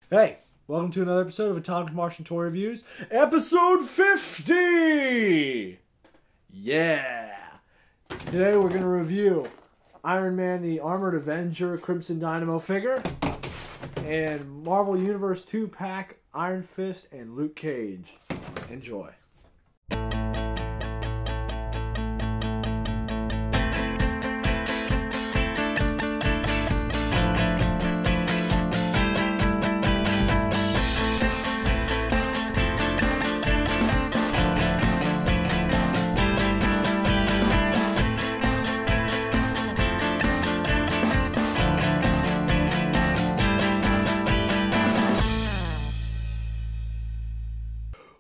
Hey, welcome to another episode of Atomic Martians Toy Reviews, episode 50! Yeah! Today we're going to review Iron Man the Armored Avenger Crimson Dynamo figure, and Marvel Universe 2-pack Iron Fist and Luke Cage. Enjoy.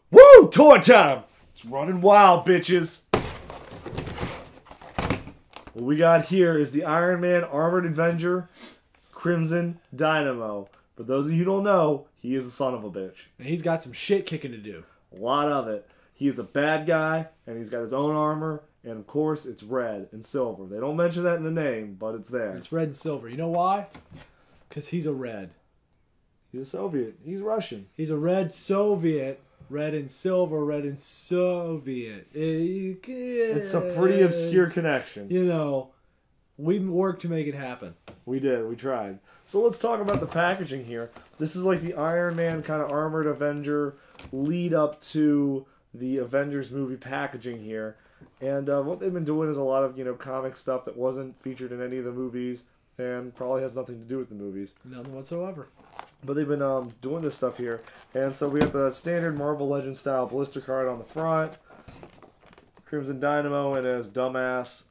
Woo! Toy time! It's running wild, bitches! What we got here is the Iron Man Armored Avenger Crimson Dynamo. For those of you who don't know, he is a son of a bitch. And he's got some shit kicking to do. A lot of it. He is a bad guy, and he's got his own armor, and of course it's red and silver. They don't mention that in the name, but it's there. It's red and silver. You know why? Because he's a red. He's a Soviet. He's Russian. He's a red Soviet. Red and silver, red and Soviet. It's a pretty obscure connection. You know, we worked to make it happen. We did. We tried. So let's talk about the packaging here. This is like the Iron Man kind of Armored Avenger lead up to the Avengers movie packaging here. And what they've been doing is a lot of, comic stuff that wasn't featured in any of the movies and probably has nothing to do with the movies. None whatsoever. But they've been doing this stuff here. And so we have the standard Marvel Legends style blister card on the front. Crimson Dynamo and his dumbass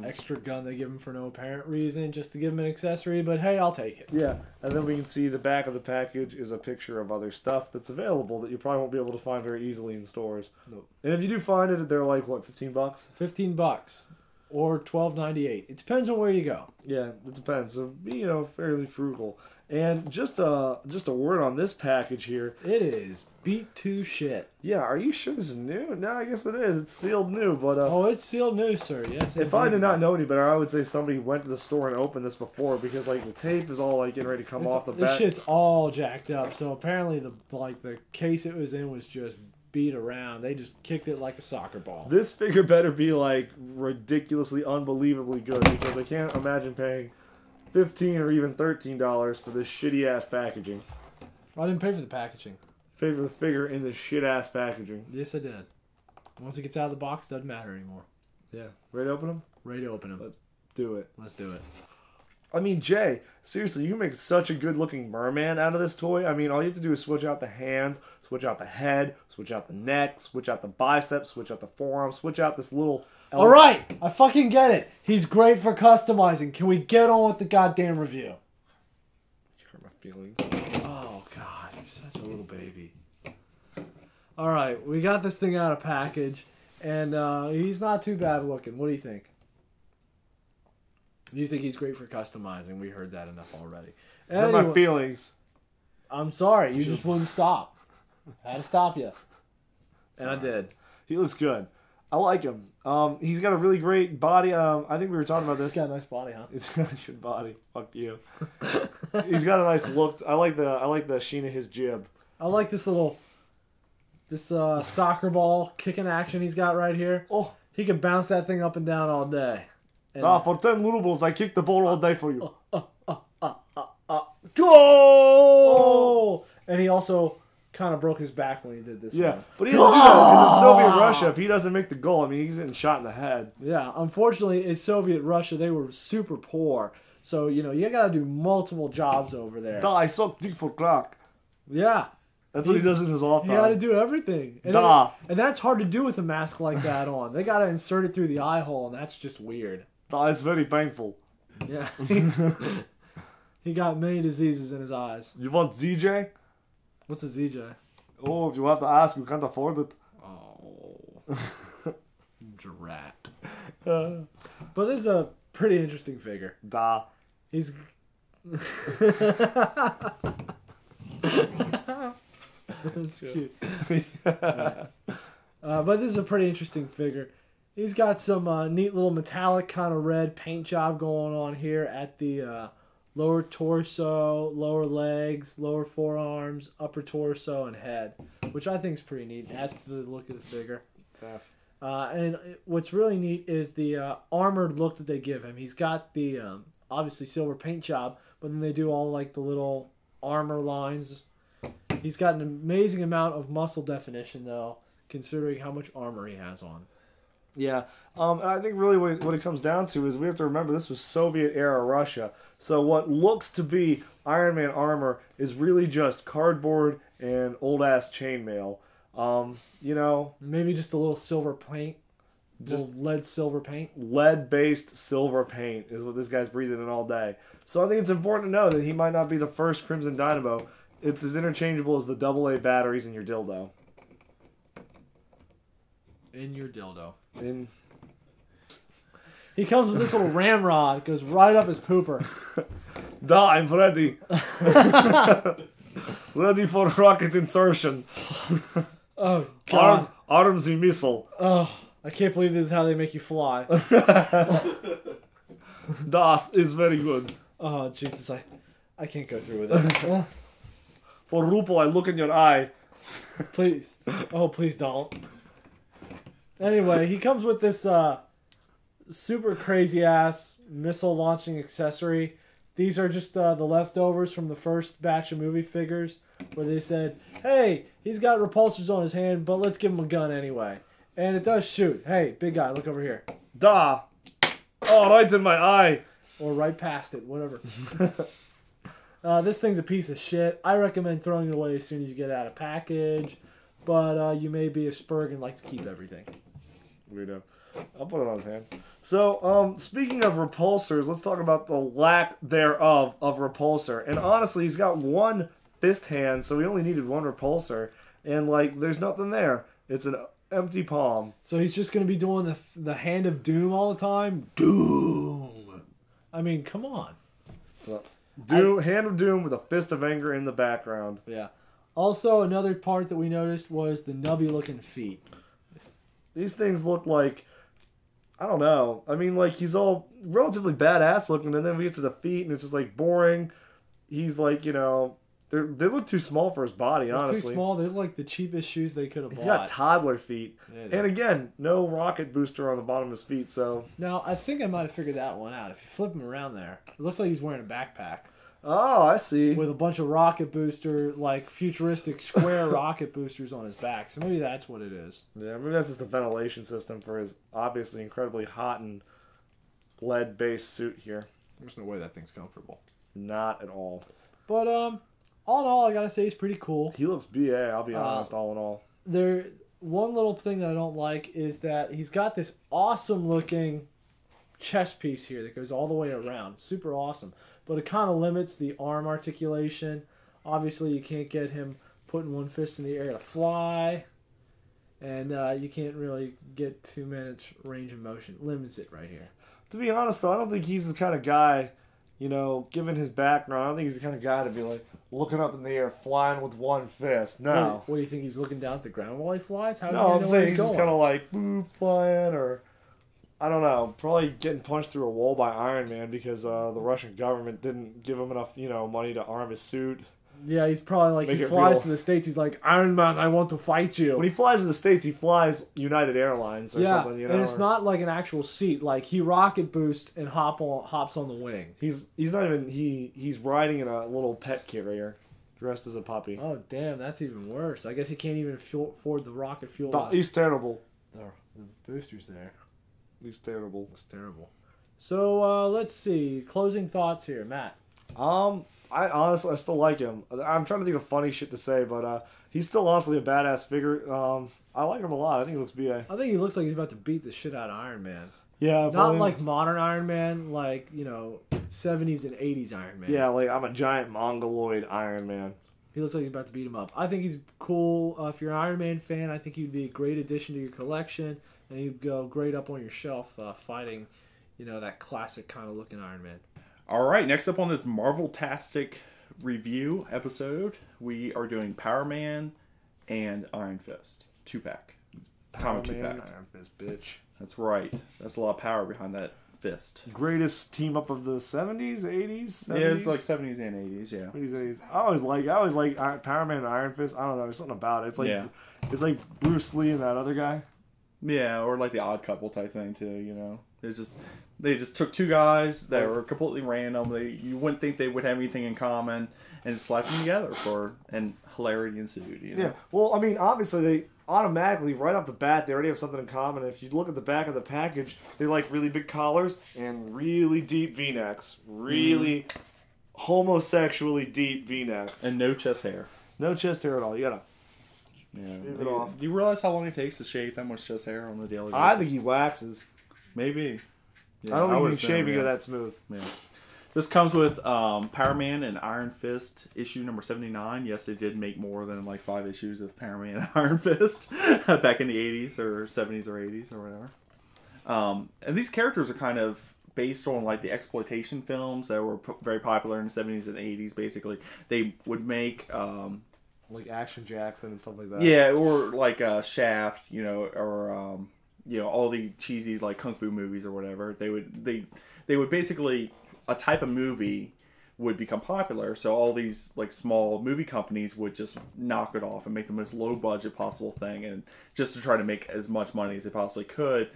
extra gun they give him for no apparent reason, just to give him an accessory, but hey, I'll take it. Yeah, and then we can see the back of the package is a picture of other stuff that's available that you probably won't be able to find very easily in stores. Nope. And if you do find it, they're like, what, $15? $15. Or $12.98. It depends on where you go. Yeah, it depends. So, fairly frugal. And just a word on this package here. It is beat to shit. Yeah, are you sure this is new? No, I guess it is. It's sealed new, but oh, it's sealed new, sir. Yes. If I did not know any better, I would say somebody went to the store and opened this before, because like the tape is all like getting ready to come off the back. This shit's all jacked up. So apparently the case it was in was just beat around. They just kicked it like a soccer ball. This figure better be like ridiculously, unbelievably good, because I can't imagine paying $15 or even $13 for this shitty ass packaging. I didn't pay for the packaging. I paid for the figure in this shit ass packaging. Yes, I did. Once it gets out of the box, doesn't matter anymore. Yeah. Ready to open them? Ready to open them. Let's do it. Let's do it. I mean, Jay, seriously, you can make such a good-looking merman out of this toy. I mean, all you have to do is switch out the hands, switch out the head, switch out the neck, switch out the biceps, switch out the forearm, switch out this little... Alright, I fucking get it. He's great for customizing. Can we get on with the goddamn review? You hurt my feelings. Oh, God, he's such a little baby. Alright, we got this thing out of package, and he's not too bad looking. What do you think? You think he's great for customizing. We heard that enough already. Anyway, hurt my feelings. I'm sorry. You just wouldn't stop. I had to stop you. And I did. He looks good. I like him. He's got a really great body. I think we were talking about this. He's got a nice body, huh? He's got a good body. Fuck you. He's got a nice look. I like the sheen of his jib. I like this little soccer ball kicking action he's got right here. Oh, he can bounce that thing up and down all day. And for 10 rubles, I kick the ball all day for you. Goal! And he also kind of broke his back when he did this. Yeah, but he doesn't do that because in Soviet Russia, if he doesn't make the goal, I mean, he's getting shot in the head. Yeah, unfortunately, in Soviet Russia, they were super poor. So, you got to do multiple jobs over there. I suck dick for crack. Yeah. That's what he does in his off time. He got to do everything. And that's hard to do with a mask like that on. They got to insert it through the eye hole, and that's just weird. It's very painful. Yeah. He got many diseases in his eyes. You want ZJ? What's a ZJ? Oh, if you have to ask, you can't afford it. Oh. Drat. But this is a pretty interesting figure. He's... That's cute. But this is a pretty interesting figure. He's got some neat little metallic kind of red paint job going on here at the lower torso, lower legs, lower forearms, upper torso, and head, which I think is pretty neat. It adds to the look of the figure. Tough. And what's really neat is the armored look that they give him. He's got the obviously silver paint job, but then they do all like the little armor lines. He's got an amazing amount of muscle definition, though, considering how much armor he has on. Yeah, and I think really what it comes down to is we have to remember this was Soviet-era Russia. So what looks to be Iron Man armor is really just cardboard and old-ass chainmail. You know... Maybe just a little silver paint. Just lead silver paint. Lead-based silver paint is what this guy's breathing in all day. So I think it's important to know that he might not be the first Crimson Dynamo. It's as interchangeable as the AA batteries in your dildo. In your dildo. In... He comes with this little ramrod. It goes right up his pooper. Da, I'm ready. Ready for rocket insertion. Oh, God. Arm the missile. Oh, I can't believe this is how they make you fly. Das is very good. Oh, Jesus. I can't go through with it. For Rupel, I look in your eye. Please. Oh, please don't. Anyway, he comes with this super crazy-ass missile launching accessory. These are just the leftovers from the first batch of movie figures where they said, hey, he's got repulsors on his hand, but let's give him a gun anyway. And it does shoot. Hey, big guy, look over here. Da! Oh, right in my eye. Or right past it, whatever. This thing's a piece of shit. I recommend throwing it away as soon as you get it out of package. But you may be a Spurg and like to keep everything. Weirdo. I'll put it on his hand. So, speaking of repulsors, let's talk about the lack thereof of repulsor. And honestly, he's got one fist hand, so he only needed one repulsor. And, like, there's nothing there. It's an empty palm. So he's just going to be doing the Hand of Doom all the time? Doom! I mean, come on. Hand of Doom with a fist of anger in the background. Yeah. Also, another part that we noticed was the nubby-looking feet. These things look like... I don't know. I mean, like, he's all relatively badass looking, and then we get to the feet, and it's just, like, boring. He's, like, you know... They look too small for his body, honestly. Too small. They look like the cheapest shoes they could have bought. He's got toddler feet. Yeah, and again, no rocket booster on the bottom of his feet, so... Now, I think I might have figured that one out. If you flip him around there, it looks like he's wearing a backpack. Oh, I see. With a bunch of rocket booster, like, futuristic square rocket boosters on his back. So maybe that's what it is. Yeah, maybe that's just the ventilation system for his obviously incredibly hot and lead-based suit here. There's no way that thing's comfortable. Not at all. But, all in all, I gotta say he's pretty cool. He looks BA, I'll be honest, all in all. One little thing that I don't like is that he's got this awesome-looking chest piece here that goes all the way around. Super awesome. But it kind of limits the arm articulation. Obviously, you can't get him putting one fist in the air to fly. And you can't really get 2 minutes range of motion. Limits it right here. To be honest, though, I don't think he's the kind of guy, you know, given his background, I don't think he's the kind of guy to be, like, looking up in the air, flying with one fist. No. What do you think, he's looking down at the ground while he flies? No, I'm saying he's just kind of like, boop, flying, or... I don't know, probably getting punched through a wall by Iron Man because the Russian government didn't give him enough, you know, money to arm his suit. Yeah, he's probably like, he flies to the States, he's like, Iron Man, I want to fight you. When he flies to the States, he flies United Airlines or something, you know. And it's not like an actual seat. Like, he rocket boosts and hops on the wing. He's not even, he's riding in a little pet carrier, dressed as a puppy. Oh, damn, that's even worse. I guess he can't even afford the rocket fuel. He's terrible. The booster's there. He's terrible. It's terrible. So, let's see. Closing thoughts here. Matt. I still like him. I'm trying to think of funny shit to say, but he's still honestly a badass figure. I like him a lot. I think he looks BA. I think he looks like he's about to beat the shit out of Iron Man. Yeah. Not like modern Iron Man, like, you know, 70s and 80s Iron Man. Yeah, like I'm a giant mongoloid Iron Man. He looks like he's about to beat him up. I think he's cool. If you're an Iron Man fan, I think he'd be a great addition to your collection. And he'd go great up on your shelf fighting, you know, that classic kind of looking Iron Man. All right, next up on this Marveltastic review episode, we are doing Power Man and Iron Fist. 2-pack. Power Man, Iron Fist, bitch. That's right. That's a lot of power behind that Fist. Greatest team up of the 70s, 80s, 70s? Yeah, it's like 70s and 80s, yeah. 70s, 80s. I always like Power Man and Iron Fist. I don't know, there's something about it. It's like Bruce Lee and that other guy. Yeah, or like the Odd Couple type thing too, you know. They just took two guys that were completely random. You wouldn't think they would have anything in common, and slapped them together and hilarity ensued. You know? Yeah. Well, I mean, obviously they automatically right off the bat they already have something in common. If you look at the back of the package, they like really big collars and really deep V-necks, really homosexually deep V-necks, and no chest hair. No chest hair at all. You gotta. Yeah. Shave it off. Do you realize how long it takes to shave that much chest hair on the daily basis? I think he waxes. Maybe. Yeah, I don't think shaving it that smooth. Yeah. This comes with Power Man and Iron Fist issue number 79. Yes, they did make more than like 5 issues of Power Man and Iron Fist back in the 80s or 70s or 80s or whatever. And these characters are kind of based on like the exploitation films that were very popular in the 70s and 80s. Basically, they would make like Action Jackson and stuff like that. Yeah, or like Shaft, you know, or you know, all the cheesy like kung fu movies or whatever. They would basically, a type of movie would become popular, so all these like small movie companies would just knock it off and make the most low budget possible thing, and just to try to make as much money as they possibly could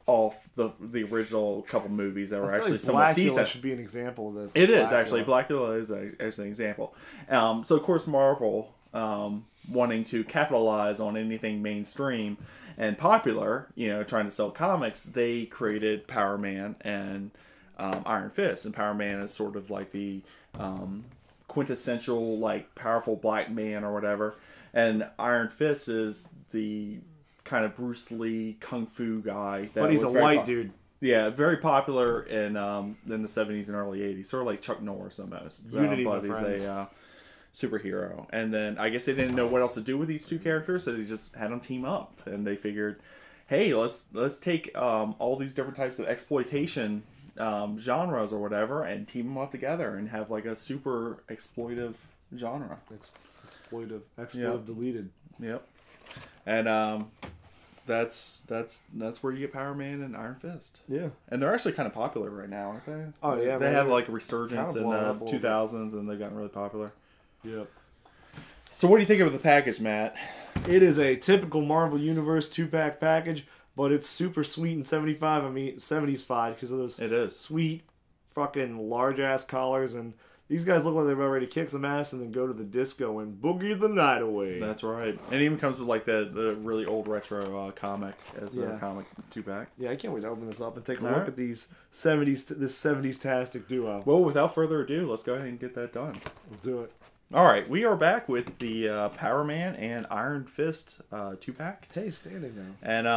off the original couple movies that were actually somewhat decent. Should be an example of this. It is actually. Blackula is actually an example. So of course Marvel, wanting to capitalize on anything mainstream and popular, you know, trying to sell comics, they created Power Man and Iron Fist. And Power Man is sort of like the quintessential, like, powerful black man or whatever. And Iron Fist is the kind of Bruce Lee kung fu guy. But he's a white dude. Yeah, very popular in the 70s and early 80s. Sort of like Chuck Norris almost. Unity, but my he's a superhero. And then I guess they didn't know what else to do with these two characters, so they just had them team up. And they figured, hey, let's take all these different types of exploitation genres or whatever and team them up together and have like a super exploitive genre. Exploitive yep. Deleted. Yep. And that's where you get Power Man and Iron Fist. Yeah. And they're actually kind of popular right now, aren't they? Oh yeah. They had like a resurgence in the 2000s and they've gotten really popular. Yep. So what do you think of the package, Matt? It is a typical Marvel Universe 2-pack package, but it's super sweet and 70s-fied because of those sweet fucking large ass collars, and these guys look like they're about ready to kick some ass and then go to the disco and boogie the night away. That's right. And it even comes with like the really old retro comic as a comic 2-pack. Yeah, I can't wait to open this up and take a look at this 70s-tastic duo. Well, without further ado, let's go ahead and get that done. Let's do it. All right, we are back with the Power Man and Iron Fist 2-pack. Hey, standing now. And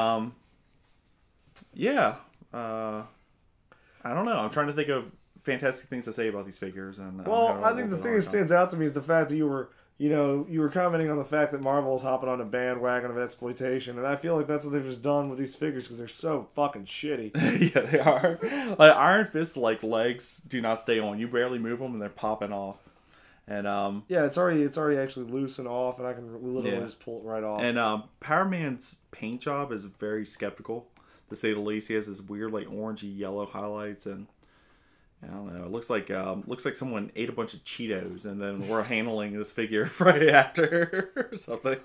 I don't know. I'm trying to think of fantastic things to say about these figures. And well, I think the thing that stands out to me is the fact that you were commenting on the fact that Marvel is hopping on a bandwagon of exploitation, and I feel like that's what they've just done with these figures because they're so fucking shitty. Yeah, they are. Like Iron Fist's like legs do not stay on. You barely move them, and they're popping off. And yeah, it's already actually loose and off, and I can literally just pull it right off. And Power Man's paint job is very skeptical, to say the least. He has this weird like orangey yellow highlights, and I don't know. It looks like someone ate a bunch of Cheetos, and then we're handling this figure right after or something.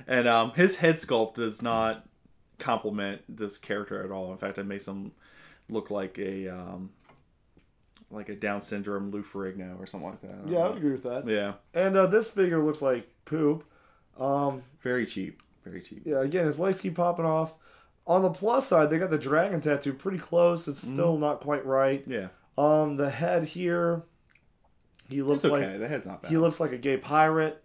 And his head sculpt does not complement this character at all. In fact, it makes him look like a Down syndrome Lou Ferrigno or something like that. Yeah, I would agree with that. Yeah. And this figure looks like poop. Very cheap. Very cheap. Yeah, again, his legs keep popping off. On the plus side, they got the dragon tattoo pretty close. It's still not quite right. Yeah. The head here, he looks like the head's not bad. He looks like a gay pirate.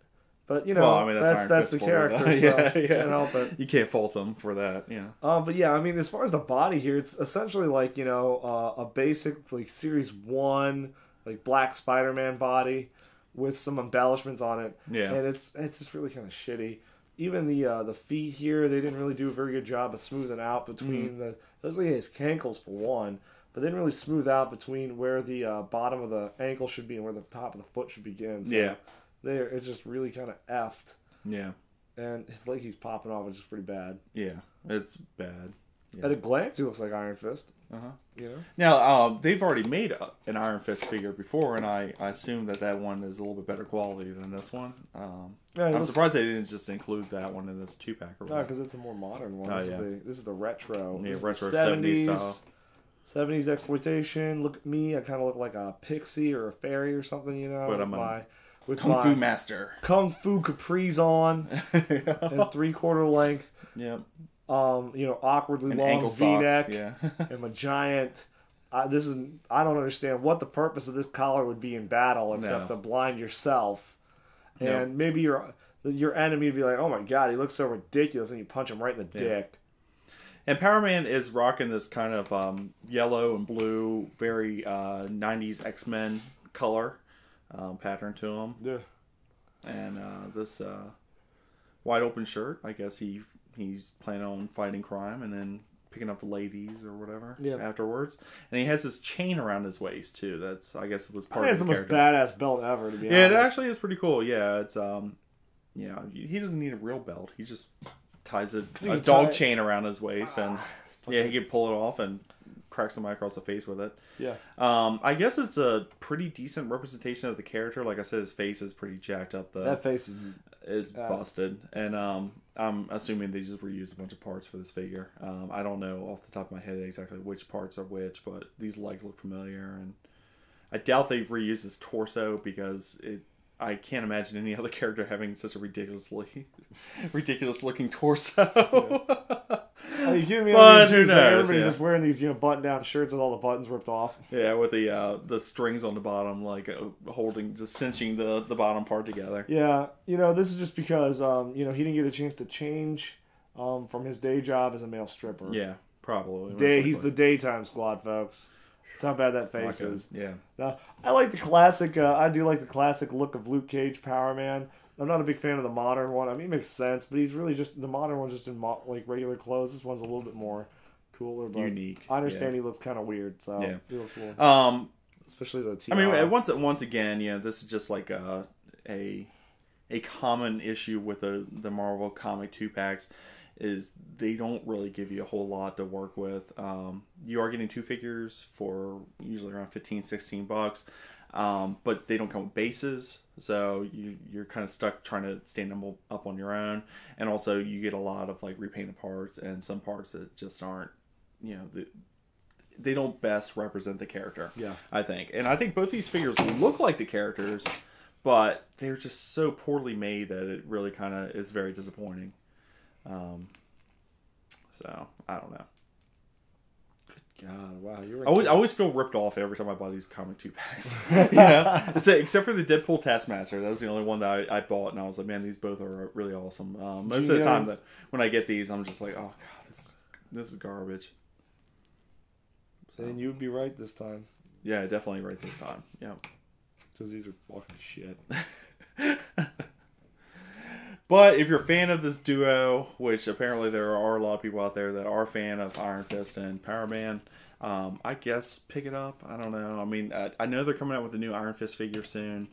But you know, well, I mean, that's the character, so you can't help it. You can't fault them for that, yeah. But yeah, I mean, as far as the body here, it's essentially like, you know, a basic like Series 1 like black Spider-Man body with some embellishments on it. Yeah. And it's just really kind of shitty. Even the feet here, they didn't really do a very good job of smoothing out between those like his cankles for one, but they didn't really smooth out between where the bottom of the ankle should be and where the top of the foot should begin. So yeah. It's just really kind of effed. Yeah. And his leg keeps popping off, which is pretty bad. Yeah, it's bad. Yeah. At a glance, he looks like Iron Fist. You know. Now they've already made an Iron Fist figure before, and I assume that one is a little bit better quality than this one. I'm surprised they didn't just include that one in this 2-pack. No, because it's a more modern one. This is the retro. Yeah, retro 70s style. 70s exploitation. Look at me. I kind of look like a pixie or a fairy or something, you know. But I'm with Kung Fu master. Kung Fu capris on. And 3/4 length. Yep. You know, awkwardly and long V-neck. Yeah. And a giant... I don't understand what the purpose of this collar would be in battle except to blind yourself. And maybe your enemy would be like, oh my god, he looks so ridiculous, and you punch him right in the dick. And Power Man is rocking this kind of yellow and blue, very 90s X-Men color pattern to him. Yeah. And this wide open shirt, I guess he's planning on fighting crime and then picking up the ladies or whatever afterwards. And he has this chain around his waist too. That's, I guess, it was part of the character. It's the most badass belt ever, to be honest. Yeah, it actually is pretty cool. Yeah, it's he doesn't need a real belt. He just ties a dog chain around his waist, and he can pull it off and crack somebody across the face with it. Yeah. I guess it's a pretty decent representation of the character. Like I said, his face is pretty jacked up. That face is busted, and I'm assuming they just reused a bunch of parts for this figure. I don't know off the top of my head exactly which parts are which, but these legs look familiar, and I doubt they've reused his torso because I can't imagine any other character having such a ridiculous looking torso. Are you kidding me? But who knows? Everybody's just wearing these, button-down shirts with all the buttons ripped off. Yeah, with the strings on the bottom, like just cinching the bottom part together. Yeah, this is just because he didn't get a chance to change from his day job as a male stripper. Yeah, probably. He's the daytime squad, folks. That's how bad that face is. Yeah. Now, I like the classic. I do like the classic look of Luke Cage, Power Man. I'm not a big fan of the modern one. I mean, it makes sense, but he's really just the modern one's just in regular clothes. This one's a little bit more cooler, but unique. I understand he looks kind of weird, so he looks a little. Especially the TR. I mean, once again, this is just like a common issue with the Marvel comic 2-packs. Is they don't really give you a whole lot to work with. You are getting 2 figures for usually around $15-$16, but they don't come with bases, so you're kind of stuck trying to stand them up on your own. And also you get a lot of repainted parts and some parts that just aren't, they don't best represent the character. Yeah, I think, and I think both these figures look like the characters, but they're just so poorly made that it really kind of is very disappointing. So I don't know. Good God, wow! I always feel ripped off every time I buy these comic 2-packs. Except for the Deadpool Taskmaster, that was the only one that I bought, and I was like, man, these both are really awesome. Most of the time that when I get these, I'm just like, oh god, this is garbage. So. And you would be right this time. Yeah, definitely right this time. Yeah, because these are fucking shit. But if you're a fan of this duo, which apparently there are a lot of people out there that are a fan of Iron Fist and Power Man, I guess pick it up. I don't know. I mean, I know they're coming out with a new Iron Fist figure soon,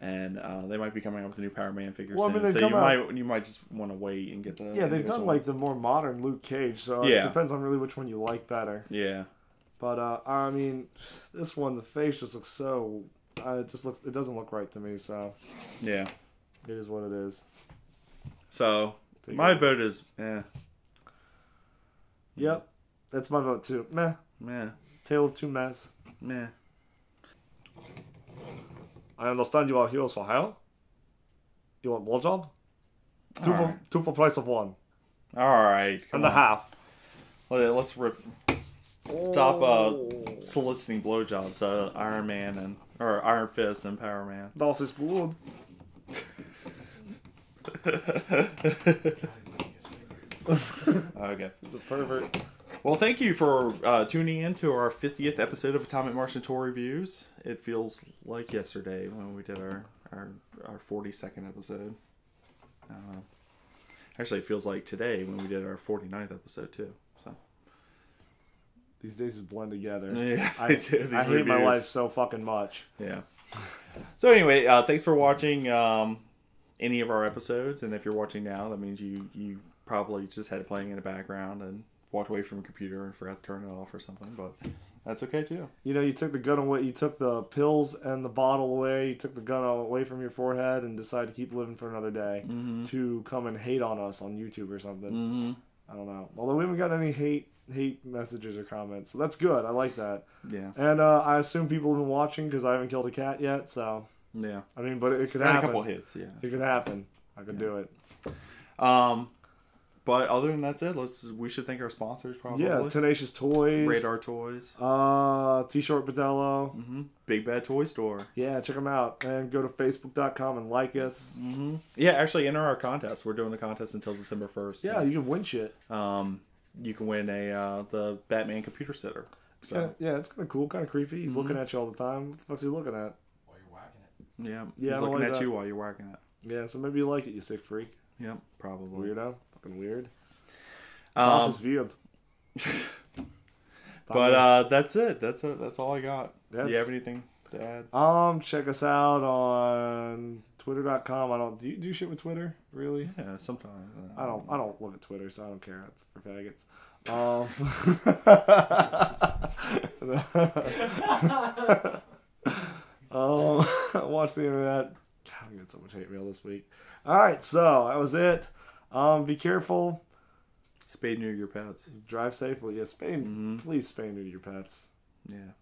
and they might be coming out with a new Power Man figure soon. I mean, so you might just want to wait and get the... Yeah, they've done the more modern Luke Cage, so it depends on really which one you like better. Yeah. But, I mean, this one, the face just looks so... it doesn't look right to me, so... Yeah. It is what it is. So, my vote is, Yep. That's my vote, too. Meh. Meh. Tale of two mehs. Meh. I understand you are heroes for hire. You want blowjob? Two for price of one. Alright. And a half. Let's stop soliciting blowjobs, Iron Fist and Power Man. Das ist gut. Okay. It's a pervert. Well, thank you for tuning in to our 50th episode of Atomic Martians Toy Reviews. It feels like yesterday when we did our 42nd episode. Actually, it feels like today when we did our 49th episode, too. So these days just blend together. Yeah, I hate my life so fucking much. Yeah. So anyway, thanks for watching any of our episodes, and if you're watching now, that means you probably just had it playing in the background and walked away from a computer and forgot to turn it off or something, but that's okay too. You took the gun away, you took the pills and the bottle away, you took the gun away from your forehead and decided to keep living for another day to come and hate on us on YouTube or something. I don't know. Although we haven't got any hate messages or comments, so that's good. I like that. Yeah. And I assume people have been watching because I haven't killed a cat yet, so... Yeah. I mean, but it could happen. A couple hits, yeah. It could happen. I could do it. But other than that's it, we should thank our sponsors probably. Yeah, Tenacious Toys. Radar Toys. T-Short Padello. Big Bad Toy Store. Yeah, check them out. And go to Facebook.com and like us. Yeah, actually enter our contest. We're doing the contest until December 1st. Yeah, you can win shit. You can win the Batman computer sitter. So. Yeah, it's kind of cool, kind of creepy. He's looking at you all the time. What the fuck's he looking at? While you're whacking it. Yeah, he's looking at you while you're whacking it. Yeah, so maybe you like it, you sick freak. Yep, probably. Weirdo. Fucking weird. Boss is weird. But that's it. That's all I got. Do you have anything to add? Check us out on Twitter.com. Do you do shit with Twitter? Really? Yeah, sometimes. I don't look at Twitter, so I don't care. It's for faggots. Watch the internet. God, I'm getting so much hate mail this week. Alright, so that was it. Be careful. Spay neuter your pets. Drive safely. Yeah, please spay neuter your pets. Yeah.